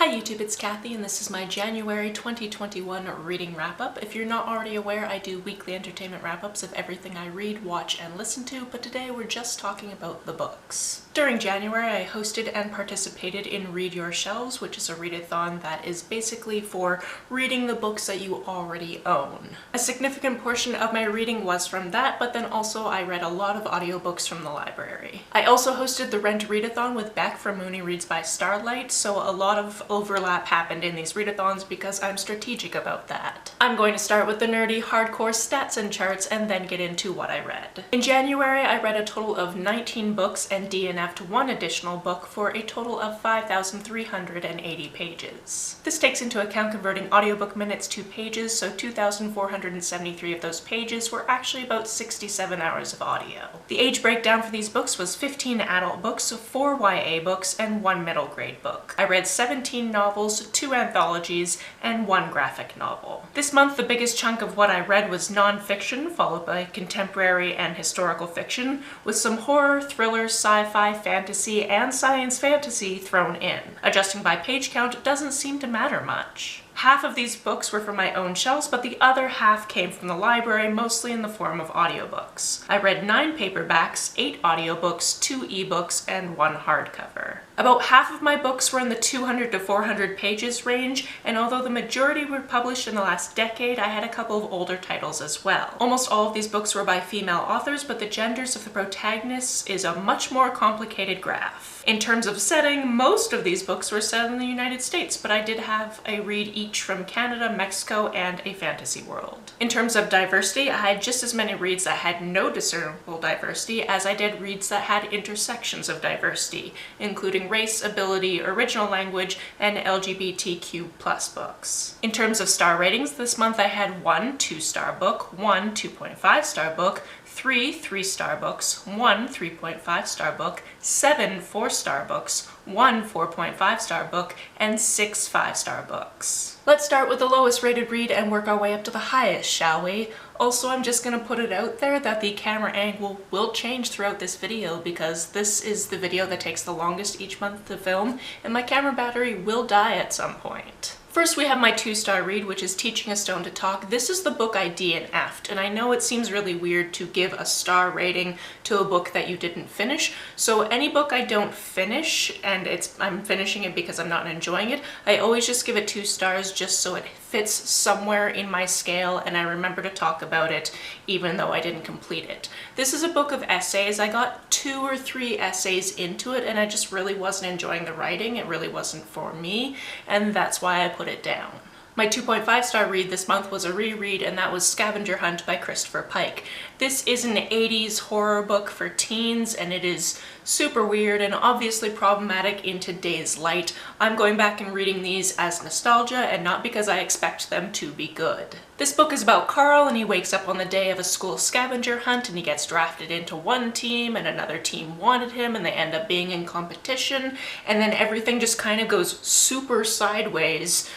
Hi YouTube, it's Kathy and this is my January 2021 reading wrap-up. If you're not already aware, I do weekly entertainment wrap-ups of everything I read, watch, and listen to, but today we're just talking about the books. During January, I hosted and participated in Read Your Shelves, which is a readathon that is basically for reading the books that you already own. A significant portion of my reading was from that, but then also I read a lot of audiobooks from the library. I also hosted the Rent Readathon with Beck from Mooney Reads by Starlight, so a lot of overlap happened in these readathons because I'm strategic about that. I'm going to start with the nerdy, hardcore stats and charts and then get into what I read. In January, I read a total of 19 books and DNF'd one additional book for a total of 5,380 pages. This takes into account converting audiobook minutes to pages, so 2,473 of those pages were actually about 67 hours of audio. The age breakdown for these books was 15 adult books, 4 YA books, and 1 middle grade book. I read 17 novels, 2 anthologies, and 1 graphic novel. This month, the biggest chunk of what I read was non-fiction, followed by contemporary and historical fiction, with some horror, thriller, sci-fi, fantasy, and science fantasy thrown in. Adjusting by page count doesn't seem to matter much. Half of these books were from my own shelves, but the other half came from the library, mostly in the form of audiobooks. I read 9 paperbacks, 8 audiobooks, 2 ebooks, and 1 hardcover. About half of my books were in the 200 to 400 pages range, and although the majority were published in the last decade, I had a couple of older titles as well. Almost all of these books were by female authors, but the genders of the protagonists is a much more complicated graph. In terms of setting, most of these books were set in the United States, but I did have a read each from Canada, Mexico, and a fantasy world. In terms of diversity, I had just as many reads that had no discernible diversity as I did reads that had intersections of diversity, including race, ability, original language, and LGBTQ+ books. In terms of star ratings, this month I had 1 2-star book, 1 2.5-star book, 3 3-star books, 1 3.5-star book, 7 4-star books, 1 4.5-star book, and 6 5-star books. Let's start with the lowest rated read and work our way up to the highest, shall we? Also, I'm just gonna put it out there that the camera angle will change throughout this video because this is the video that takes the longest each month to film, and my camera battery will die at some point. First, we have my 2-star read, which is Teaching a Stone to Talk. This is the book I DNF'd, and I know it seems really weird to give a star rating to a book that you didn't finish, so any book I don't finish, and I'm finishing it because I'm not enjoying it, I always just give it 2 stars just so it fits somewhere in my scale and I remember to talk about it even though I didn't complete it. This is a book of essays. I got 2 or 3 essays into it and I just really wasn't enjoying the writing. It really wasn't for me, and that's why I put it down. My 2.5-star read this month was a reread, and that was Scavenger Hunt by Christopher Pike. This is an 80s horror book for teens, and it is super weird and obviously problematic in today's light. I'm going back and reading these as nostalgia and not because I expect them to be good. This book is about Carl, and he wakes up on the day of a school scavenger hunt and he gets drafted into one team and another team wanted him and they end up being in competition, and then everything just kind of goes super sideways.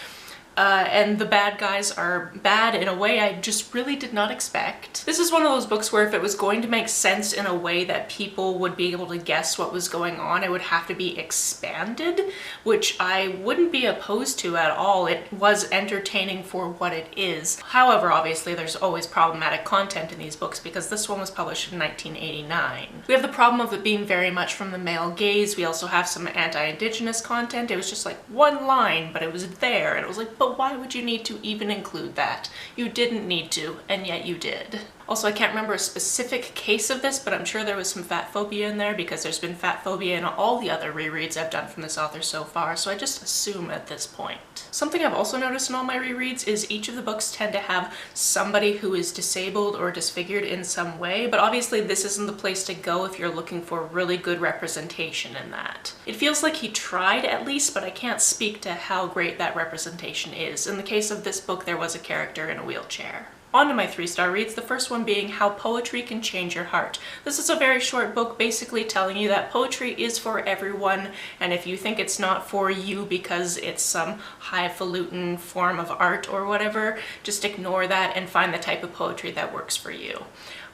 And the bad guys are bad in a way I just really did not expect. This is one of those books where if it was going to make sense in a way that people would be able to guess what was going on, it would have to be expanded, which I wouldn't be opposed to at all. It was entertaining for what it is. However, obviously there's always problematic content in these books because this one was published in 1989. We have the problem of it being very much from the male gaze. We also have some anti-Indigenous content. It was just like one line, but it was there, and it was like, but why would you need to even include that? You didn't need to, and yet you did. Also, I can't remember a specific case of this, but I'm sure there was some fat phobia in there because there's been fat phobia in all the other rereads I've done from this author so far, so I just assume at this point. Something I've also noticed in all my rereads is each of the books tend to have somebody who is disabled or disfigured in some way, but obviously this isn't the place to go if you're looking for really good representation in that. It feels like he tried at least, but I can't speak to how great that representation is. In the case of this book, there was a character in a wheelchair. On to my 3-star reads, the first one being How Poetry Can Change Your Heart. This is a very short book basically telling you that poetry is for everyone, and if you think it's not for you because it's some highfalutin form of art or whatever, just ignore that and find the type of poetry that works for you.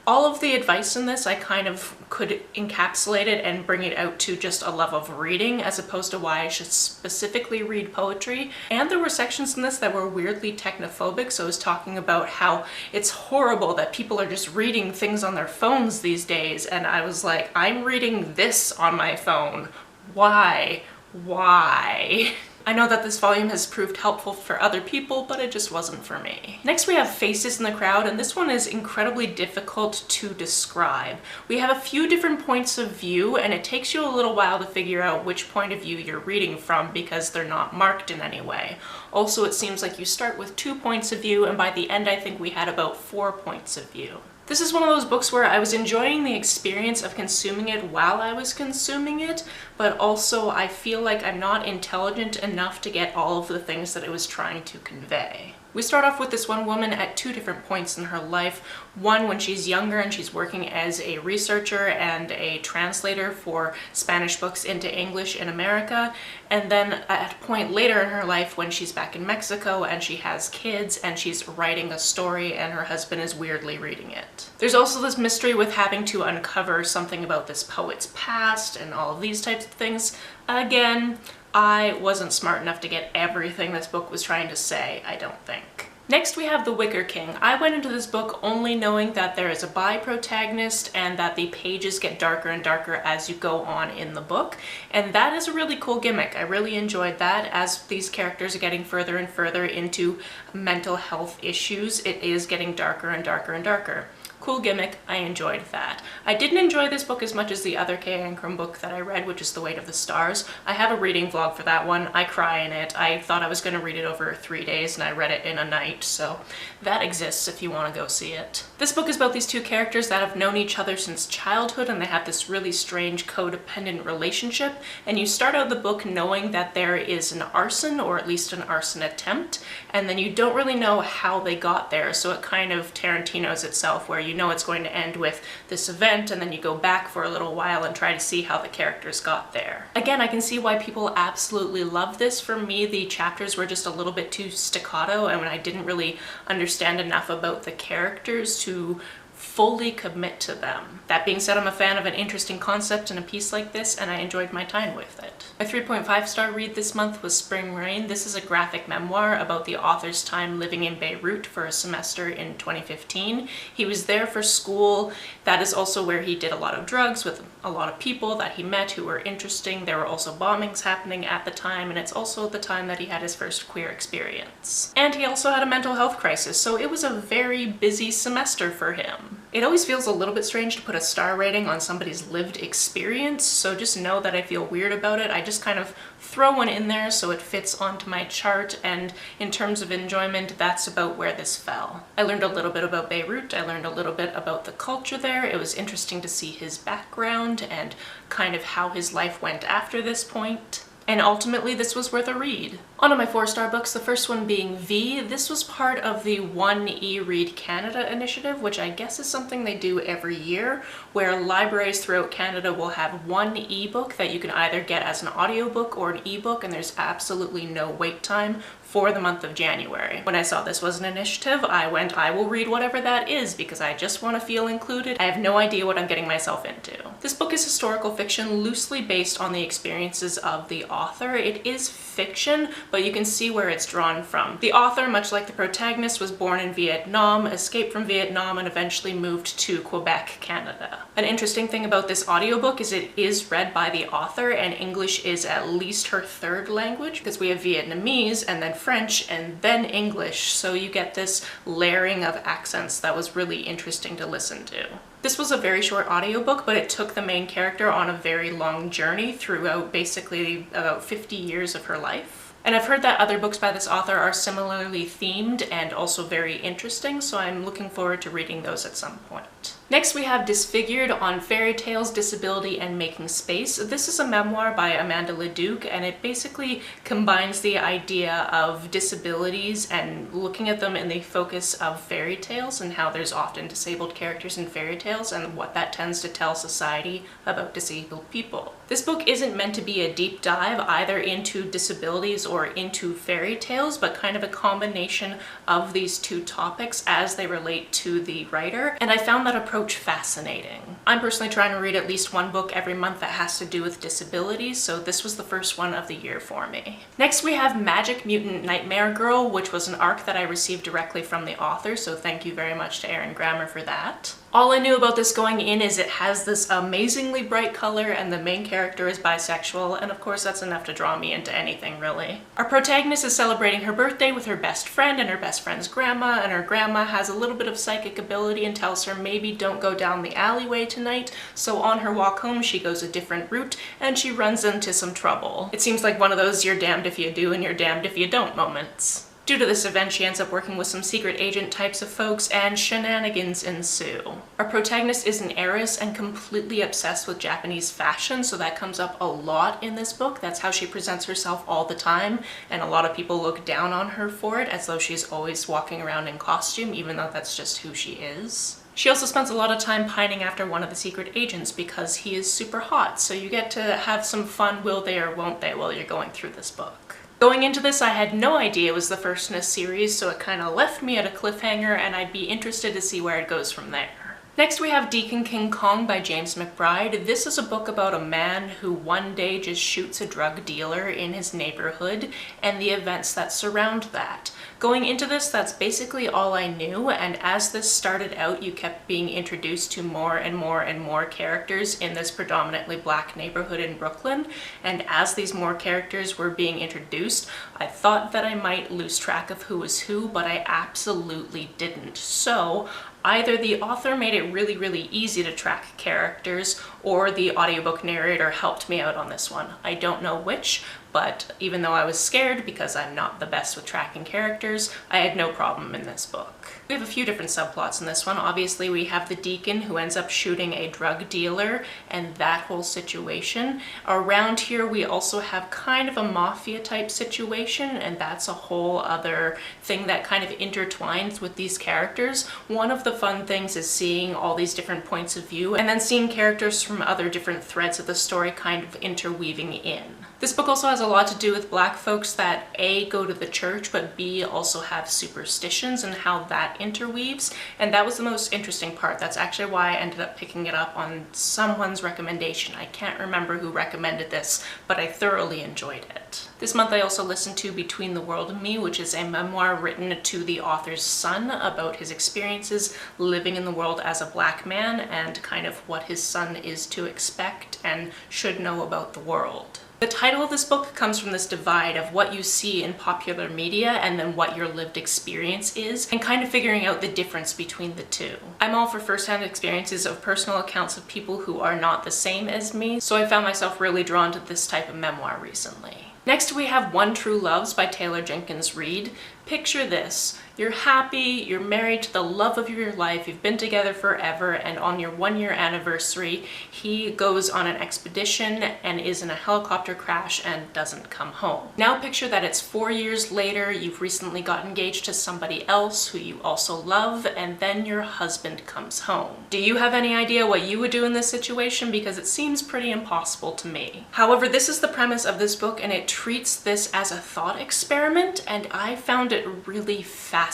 All of the advice in this, I kind of could encapsulate it and bring it out to just a love of reading as opposed to why I should specifically read poetry. And there were sections in this that were weirdly technophobic, so I was talking about how it's horrible that people are just reading things on their phones these days, and I was like, I'm reading this on my phone. Why? Why? I know that this volume has proved helpful for other people, but it just wasn't for me. Next we have Faces in the Crowd, and this one is incredibly difficult to describe. We have a few different points of view, and it takes you a little while to figure out which point of view you're reading from because they're not marked in any way. Also, it seems like you start with 2 points of view, and by the end I think we had about 4 points of view. This is one of those books where I was enjoying the experience of consuming it while I was consuming it, but also I feel like I'm not intelligent enough to get all of the things that it was trying to convey. We start off with this one woman at 2 different points in her life. One when she's younger and she's working as a researcher and a translator for Spanish books into English in America, and then at a point later in her life when she's back in Mexico and she has kids and she's writing a story and her husband is weirdly reading it. There's also this mystery with having to uncover something about this poet's past and all of these types of things. Again, I wasn't smart enough to get everything this book was trying to say, I don't think. Next we have The Wicker King. I went into this book only knowing that there is a bi-protagonist and that the pages get darker and darker as you go on in the book, and that is a really cool gimmick. I really enjoyed that. As these characters are getting further and further into mental health issues, it is getting darker and darker and darker. Cool gimmick, I enjoyed that. I didn't enjoy this book as much as the other K. Ancrum book that I read, which is The Weight of the Stars. I have a reading vlog for that one. I cry in it. I thought I was going to read it over 3 days and I read it in a night, so that exists if you want to go see it. This book is about these 2 characters that have known each other since childhood, and they have this really strange codependent relationship, and you start out the book knowing that there is an arson, or at least an arson attempt, and then you don't really know how they got there, so it kind of Tarantino's itself, where you know it's going to end with this event and then you go back for a little while and try to see how the characters got there. Again, I can see why people absolutely love this. For me, the chapters were just a little bit too staccato, and when I didn't really understand enough about the characters to fully commit to them. That being said, I'm a fan of an interesting concept in a piece like this, and I enjoyed my time with it. My 3.5-star read this month was Spring Rain. This is a graphic memoir about the author's time living in Beirut for a semester in 2015. He was there for school. That is also where he did a lot of drugs with a lot of people that he met who were interesting. There were also bombings happening at the time, and it's also the time that he had his first queer experience. And he also had a mental health crisis, so it was a very busy semester for him. It always feels a little bit strange to put a star rating on somebody's lived experience, so just know that I feel weird about it. I just kind of throw one in there so it fits onto my chart, and in terms of enjoyment, that's about where this fell. I learned a little bit about Beirut, I learned a little bit about the culture there. It was interesting to see his background and kind of how his life went after this point. And ultimately, this was worth a read. On to my 4-star books, the first one being V. This was part of the One eRead Canada initiative, which I guess is something they do every year, where libraries throughout Canada will have one ebook that you can either get as an audiobook or an ebook, and there's absolutely no wait time for the month of January. When I saw this was an initiative, I went, I will read whatever that is because I just want to feel included. I have no idea what I'm getting myself into. This book is historical fiction loosely based on the experiences of the author. It is fiction, but you can see where it's drawn from. The author, much like the protagonist, was born in Vietnam, escaped from Vietnam, and eventually moved to Quebec, Canada. An interesting thing about this audiobook is it is read by the author, and English is at least her 3rd language, because we have Vietnamese and then French and then English, so you get this layering of accents that was really interesting to listen to. This was a very short audiobook, but it took the main character on a very long journey throughout basically about 50 years of her life. And I've heard that other books by this author are similarly themed and also very interesting, so I'm looking forward to reading those at some point. Next we have Disfigured on Fairy Tales, Disability, and Making Space. This is a memoir by Amanda Leduc, and it basically combines the idea of disabilities and looking at them in the focus of fairy tales and how there's often disabled characters in fairy tales tales and what that tends to tell society about disabled people. This book isn't meant to be a deep dive either into disabilities or into fairy tales, but kind of a combination of these two topics as they relate to the writer, and I found that approach fascinating. I'm personally trying to read at least one book every month that has to do with disabilities, so this was the first one of the year for me. Next we have Magic Mutant Nightmare Girl, which was an arc that I received directly from the author, so thank you very much to Aaron Grammer for that. All I knew about this going in is it has this amazingly bright color and the main character is bisexual, and of course that's enough to draw me into anything really. Our protagonist is celebrating her birthday with her best friend and her best friend's grandma, and her grandma has a little bit of psychic ability and tells her maybe don't go down the alleyway tonight, so on her walk home she goes a different route and she runs into some trouble. It seems like one of those you're damned if you do and you're damned if you don't moments. Due to this event, she ends up working with some secret agent types of folks and shenanigans ensue. Our protagonist is an heiress and completely obsessed with Japanese fashion, so that comes up a lot in this book. That's how she presents herself all the time, and a lot of people look down on her for it as though she's always walking around in costume, even though that's just who she is. She also spends a lot of time pining after one of the secret agents because he is super hot, so you get to have some fun will they or won't they while you're going through this book. Going into this, I had no idea it was the first in a series, so it kind of left me at a cliffhanger, and I'd be interested to see where it goes from there. Next we have Deacon King Kong by James McBride. This is a book about a man who one day just shoots a drug dealer in his neighborhood and the events that surround that. Going into this, that's basically all I knew, and as this started out, you kept being introduced to more and more and more characters in this predominantly black neighborhood in Brooklyn, and as these more characters were being introduced, I thought that I might lose track of who was who, but I absolutely didn't. So either the author made it really, really easy to track characters, or the audiobook narrator helped me out on this one. I don't know which, but even though I was scared because I'm not the best with tracking characters, I had no problem in this book. We have a few different subplots in this one. Obviously we have the deacon who ends up shooting a drug dealer and that whole situation. Around here we also have kind of a mafia type situation, and that's a whole other thing that kind of intertwines with these characters. One of the fun things is seeing all these different points of view and then seeing characters from other different threads of the story kind of interweaving in. This book also has a lot to do with black folks that A, go to the church, but B, also have superstitions and how that interweaves, and that was the most interesting part. That's actually why I ended up picking it up on someone's recommendation. I can't remember who recommended this, but I thoroughly enjoyed it. This month I also listened to Between the World and Me, which is a memoir written to the author's son about his experiences living in the world as a black man and kind of what his son is to expect and should know about the world. The title of this book comes from this divide of what you see in popular media and then what your lived experience is, and kind of figuring out the difference between the two. I'm all for first-hand experiences of personal accounts of people who are not the same as me, so I found myself really drawn to this type of memoir recently. Next we have One True Loves by Taylor Jenkins Reid. Picture this. You're happy, you're married to the love of your life, you've been together forever, and on your 1-year anniversary, he goes on an expedition and is in a helicopter crash and doesn't come home. Now picture that it's 4 years later, you've recently got engaged to somebody else who you also love, and then your husband comes home. Do you have any idea what you would do in this situation? Because it seems pretty impossible to me. However, this is the premise of this book, and it treats this as a thought experiment, and I found it really fascinating.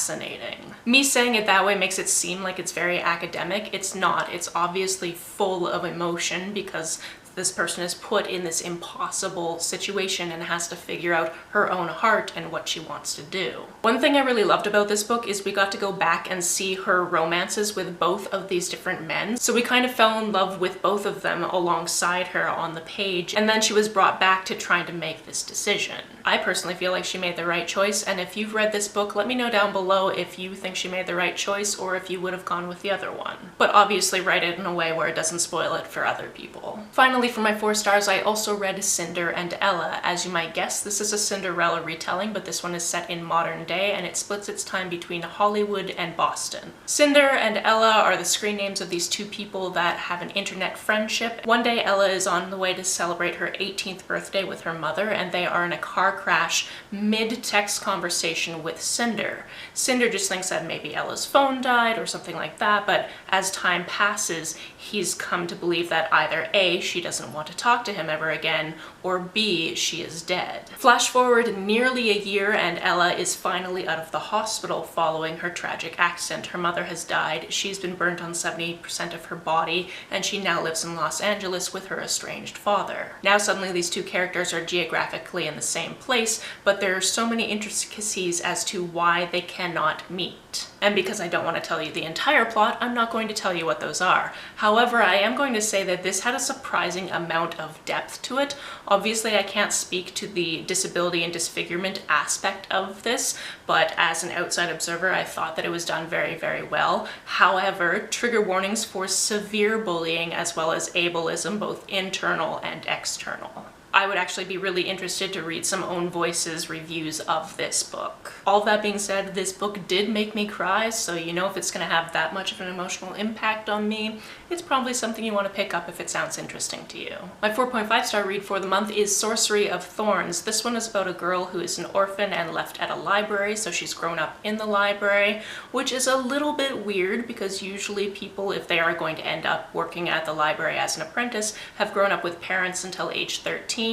Me saying it that way makes it seem like it's very academic. It's not. It's obviously full of emotion because this person is put in this impossible situation and has to figure out her own heart and what she wants to do. One thing I really loved about this book is we got to go back and see her romances with both of these different men. So we kind of fell in love with both of them alongside her on the page, and then she was brought back to trying to make this decision. I personally feel like she made the right choice, and if you've read this book, let me know down below if you think she made the right choice or if you would have gone with the other one. But obviously write it in a way where it doesn't spoil it for other people. Finally, Finally, for my 4 stars, I also read Cinder and Ella. As you might guess, this is a Cinderella retelling, but this one is set in modern day, and it splits its time between Hollywood and Boston. Cinder and Ella are the screen names of these 2 people that have an internet friendship. One day, Ella is on the way to celebrate her 18th birthday with her mother, and they are in a car crash mid-text conversation with Cinder. Cinder just thinks that maybe Ella's phone died or something like that, but as time passes, he's come to believe that either A, she doesn't want to talk to him ever again, or B, she is dead. Flash forward nearly a year and Ella is finally out of the hospital following her tragic accident. Her mother has died, she's been burnt on 70% of her body, and she now lives in Los Angeles with her estranged father. Now suddenly these 2 characters are geographically in the same place, but there are so many intricacies as to why they cannot meet. And because I don't want to tell you the entire plot, I'm not going to tell you what those are. However, I am going to say that this had a surprising amount of depth to it. Obviously, I can't speak to the disability and disfigurement aspect of this, but as an outside observer, I thought that it was done very, very well. However, trigger warnings for severe bullying as well as ableism, both internal and external. I would actually be really interested to read some Own Voices reviews of this book. All that being said, this book did make me cry, so you know if it's going to have that much of an emotional impact on me, it's probably something you want to pick up if it sounds interesting to you. My 4.5-star read for the month is Sorcery of Thorns. This one is about a girl who is an orphan and left at a library, so she's grown up in the library, which is a little bit weird because usually people, if they are going to end up working at the library as an apprentice, have grown up with parents until age 13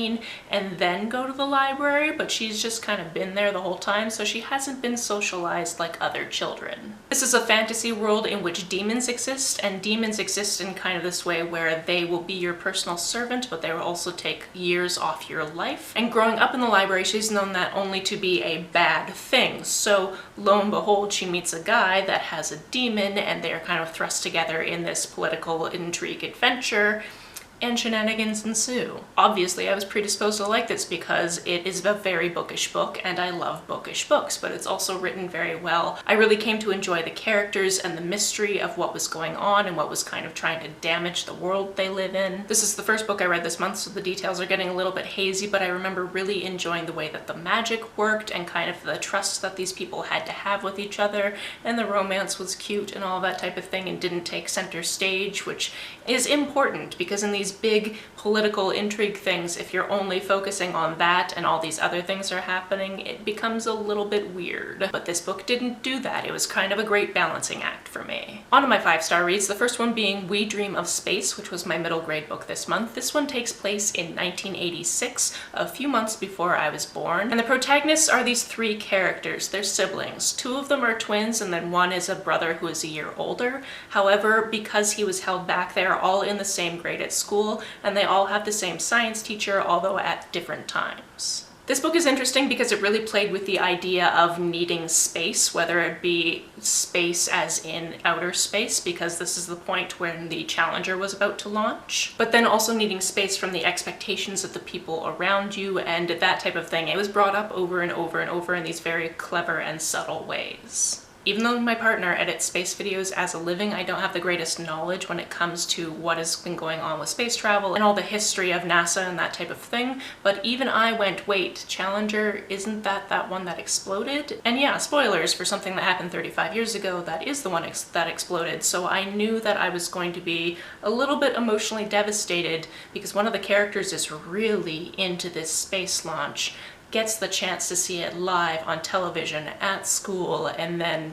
and then go to the library, but she's just kind of been there the whole time, so she hasn't been socialized like other children. This is a fantasy world in which demons exist, and demons exist in kind of this way where they will be your personal servant, but they will also take years off your life. And growing up in the library, she's known that only to be a bad thing. So lo and behold, she meets a guy that has a demon, and they're kind of thrust together in this political intrigue adventure, and shenanigans ensue. Obviously, I was predisposed to like this because it is a very bookish book, and I love bookish books, but it's also written very well. I really came to enjoy the characters and the mystery of what was going on and what was kind of trying to damage the world they live in. This is the first book I read this month, so the details are getting a little bit hazy, but I remember really enjoying the way that the magic worked and kind of the trust that these people had to have with each other, and the romance was cute and all that type of thing and didn't take center stage, which is important because in these big political intrigue things, if you're only focusing on that and all these other things are happening, it becomes a little bit weird. But this book didn't do that. It was kind of a great balancing act for me. On to my 5-star reads, the first one being We Dream of Space, which was my middle grade book this month. This one takes place in 1986, a few months before I was born. And the protagonists are these 3 characters. They're siblings. 2 of them are twins, and then one is a brother who is a year older. However, because he was held back, they are all in the same grade at school, and they all have the same science teacher, although at different times. This book is interesting because it really played with the idea of needing space, whether it be space as in outer space, because this is the point when the Challenger was about to launch, but then also needing space from the expectations of the people around you and that type of thing. It was brought up over and over and over in these very clever and subtle ways. Even though my partner edits space videos as a living, I don't have the greatest knowledge when it comes to what has been going on with space travel and all the history of NASA and that type of thing, but even I went, wait, Challenger, isn't that one that exploded? And yeah, spoilers for something that happened 35 years ago, that is the one that exploded, so I knew that I was going to be a little bit emotionally devastated because one of the characters is really into this space launch, gets the chance to see it live on television at school, and then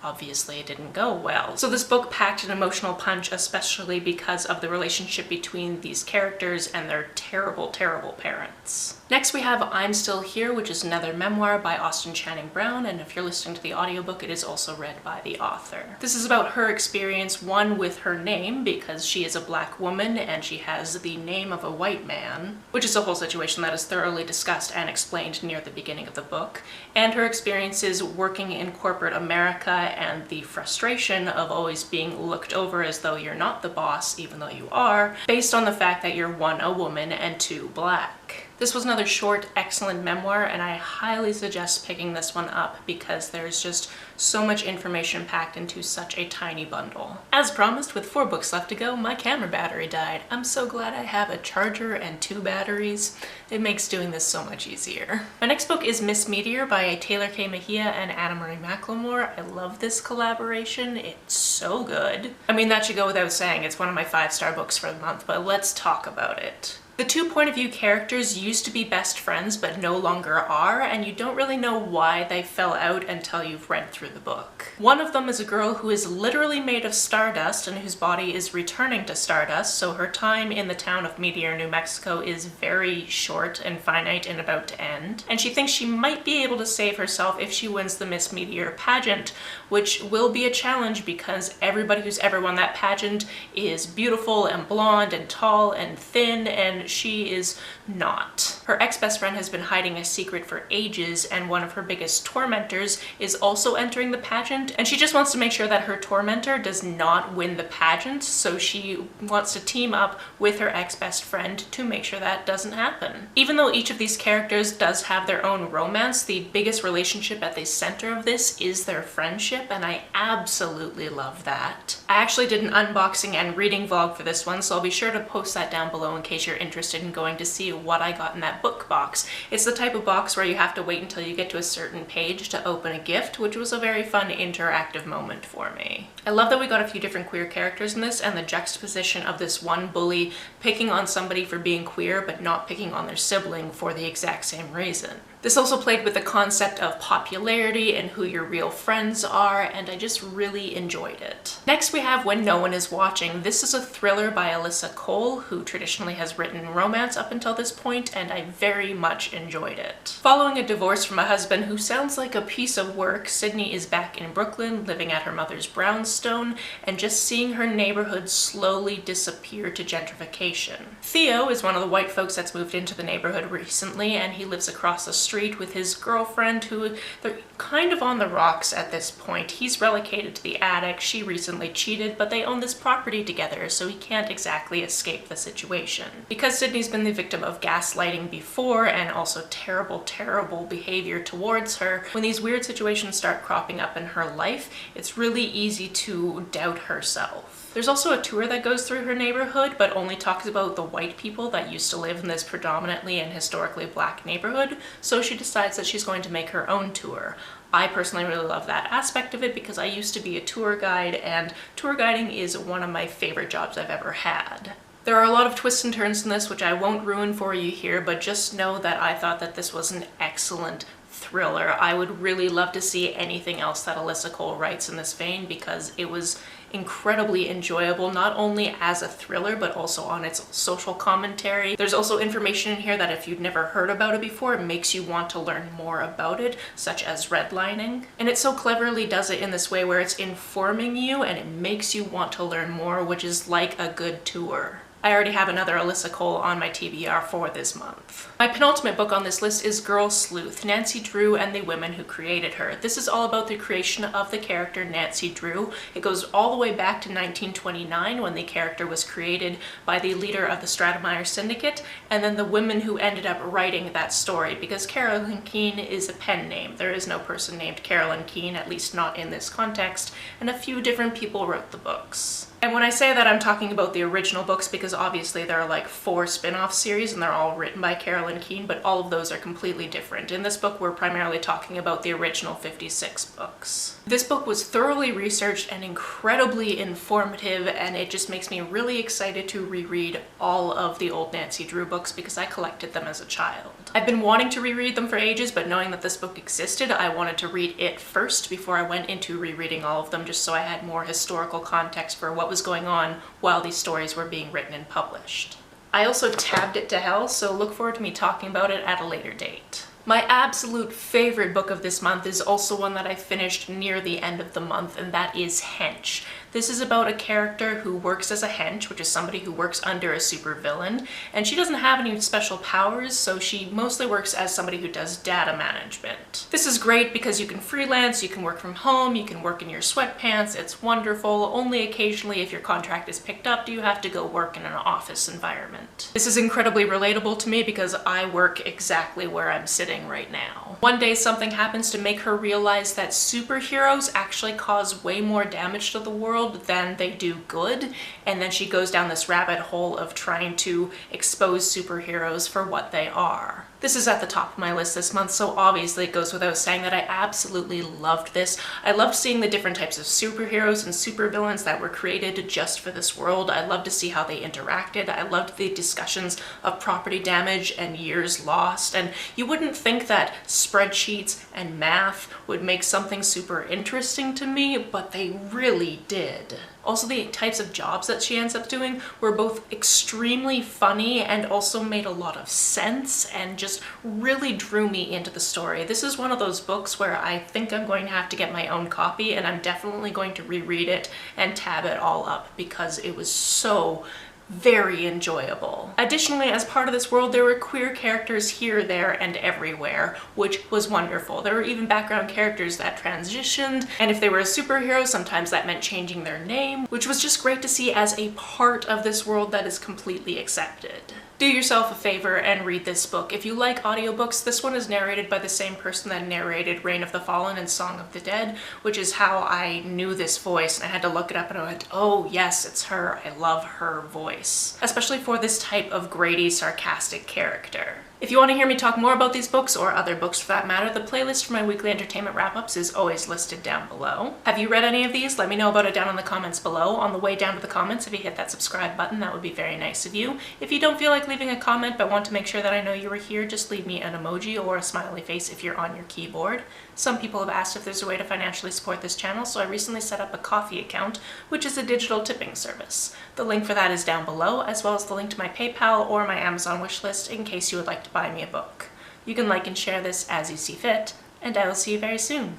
obviously it didn't go well. So this book packed an emotional punch, especially because of the relationship between these characters and their terrible, terrible parents. Next we have I'm Still Here, which is another memoir by Austen Channing Brown, and if you're listening to the audiobook, it is also read by the author. This is about her experience, one, with her name, because she is a black woman and she has the name of a white man, which is a whole situation that is thoroughly discussed and explained near the beginning of the book, and her experiences working in corporate America and the frustration of always being looked over as though you're not the boss, even though you are, based on the fact that you're 1, a woman, and 2, black. This was another short, excellent memoir, and I highly suggest picking this one up because there's just so much information packed into such a tiny bundle. As promised, with 4 books left to go, my camera battery died. I'm so glad I have a charger and 2 batteries. It makes doing this so much easier. My next book is Miss Meteor by Taylor K. Mejia and Anna Marie McLemore. I love this collaboration. It's so good. I mean, that should go without saying. It's one of my 5-star books for the month, but let's talk about it. The 2 point of view characters used to be best friends but no longer are, and you don't really know why they fell out until you've read through the book. One of them is a girl who is literally made of stardust and whose body is returning to stardust, so her time in the town of Meteor, New Mexico is very short and finite and about to end. And she thinks she might be able to save herself if she wins the Miss Meteor pageant, which will be a challenge because everybody who's ever won that pageant is beautiful and blonde and tall and thin, and she is not. Her ex-best friend has been hiding a secret for ages, and one of her biggest tormentors is also entering the pageant, and she just wants to make sure that her tormentor does not win the pageant, so she wants to team up with her ex-best friend to make sure that doesn't happen. Even though each of these characters does have their own romance, the biggest relationship at the center of this is their friendship, and I absolutely love that. I actually did an unboxing and reading vlog for this one, so I'll be sure to post that down below in case you're interested in going to see what I got in that book box. It's the type of box where you have to wait until you get to a certain page to open a gift, which was a very fun interactive moment for me. I love that we got a few different queer characters in this, and the juxtaposition of this one bully picking on somebody for being queer but not picking on their sibling for the exact same reason. This also played with the concept of popularity and who your real friends are, and I just really enjoyed it. Next we have When No One Is Watching. This is a thriller by Alyssa Cole, who traditionally has written romance up until this point, and I very much enjoyed it. Following a divorce from a husband who sounds like a piece of work, Sydney is back in Brooklyn, living at her mother's brownstone, and just seeing her neighborhood slowly disappear to gentrification. Theo is one of the white folks that's moved into the neighborhood recently, and he lives across the street with his girlfriend, who they're kind of on the rocks at this point. He's relocated to the attic, she recently cheated, but they own this property together, so he can't exactly escape the situation. Because Sydney's been the victim of gaslighting before, and also terrible behavior towards her, when these weird situations start cropping up in her life, it's really easy to doubt herself. There's also a tour that goes through her neighborhood, but only talks about the white people that used to live in this predominantly and historically black neighborhood, so she decides that she's going to make her own tour. I personally really love that aspect of it because I used to be a tour guide, and tour guiding is one of my favorite jobs I've ever had. There are a lot of twists and turns in this, which I won't ruin for you here, but just know that I thought that this was an excellent thriller. I would really love to see anything else that Alyssa Cole writes in this vein because it was incredibly enjoyable, not only as a thriller but also on its social commentary. There's also information in here that if you'd never heard about it before, it makes you want to learn more about it, such as redlining. And it so cleverly does it in this way where it's informing you and it makes you want to learn more, which is like a good tour. I already have another Alyssa Cole on my TBR for this month. My penultimate book on this list is Girl Sleuth, Nancy Drew and the Women Who Created Her. This is all about the creation of the character Nancy Drew. It goes all the way back to 1929 when the character was created by the leader of the Stratemeyer Syndicate, and then the women who ended up writing that story, because Carolyn Keene is a pen name. There is no person named Carolyn Keene, at least not in this context, and a few different people wrote the books. And when I say that, I'm talking about the original books because obviously there are like 4 spin-off series and they're all written by Carolyn Keene, but all of those are completely different. In this book, we're primarily talking about the original 56 books. This book was thoroughly researched and incredibly informative, and it just makes me really excited to reread all of the old Nancy Drew books because I collected them as a child. I've been wanting to reread them for ages, but knowing that this book existed, I wanted to read it first before I went into rereading all of them, just so I had more historical context for what was going on while these stories were being written and published. I also tabbed it to hell, so look forward to me talking about it at a later date. My absolute favorite book of this month is also one that I finished near the end of the month, and that is Hench. This is about a character who works as a hench, which is somebody who works under a supervillain, and she doesn't have any special powers, so she mostly works as somebody who does data management. This is great because you can freelance, you can work from home, you can work in your sweatpants, it's wonderful. Only occasionally, if your contract is picked up, do you have to go work in an office environment. This is incredibly relatable to me because I work exactly where I'm sitting right now. One day something happens to make her realize that superheroes actually cause way more damage to the world than they do good, and then she goes down this rabbit hole of trying to expose superheroes for what they are. This is at the top of my list this month, so obviously it goes without saying that I absolutely loved this. I loved seeing the different types of superheroes and supervillains that were created just for this world. I loved to see how they interacted. I loved the discussions of property damage and years lost, and you wouldn't think that spreadsheets and math would make something super interesting to me, but they really did. Also, the types of jobs that she ends up doing were both extremely funny and also made a lot of sense and just really drew me into the story. This is one of those books where I think I'm going to have to get my own copy, and I'm definitely going to reread it and tab it all up because it was so very enjoyable. Additionally, as part of this world, there were queer characters here, there, and everywhere, which was wonderful. There were even background characters that transitioned, and if they were a superhero, sometimes that meant changing their name, which was just great to see as a part of this world that is completely accepted. Do yourself a favor and read this book. If you like audiobooks, this one is narrated by the same person that narrated Reign of the Fallen and Song of the Dead, which is how I knew this voice, and I had to look it up and I went, oh yes, it's her. I love her voice. Especially for this type of Grady sarcastic character. If you want to hear me talk more about these books, or other books for that matter, the playlist for my weekly entertainment wrap-ups is always listed down below. Have you read any of these? Let me know about it down in the comments below. On the way down to the comments, if you hit that subscribe button, that would be very nice of you. If you don't feel like leaving a comment but want to make sure that I know you were here, just leave me an emoji or a smiley face if you're on your keyboard. Some people have asked if there's a way to financially support this channel, so I recently set up a Ko-fi account, which is a digital tipping service. The link for that is down below, as well as the link to my PayPal or my Amazon wishlist in case you would like to buy me a book. You can like and share this as you see fit, and I will see you very soon.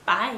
Bye!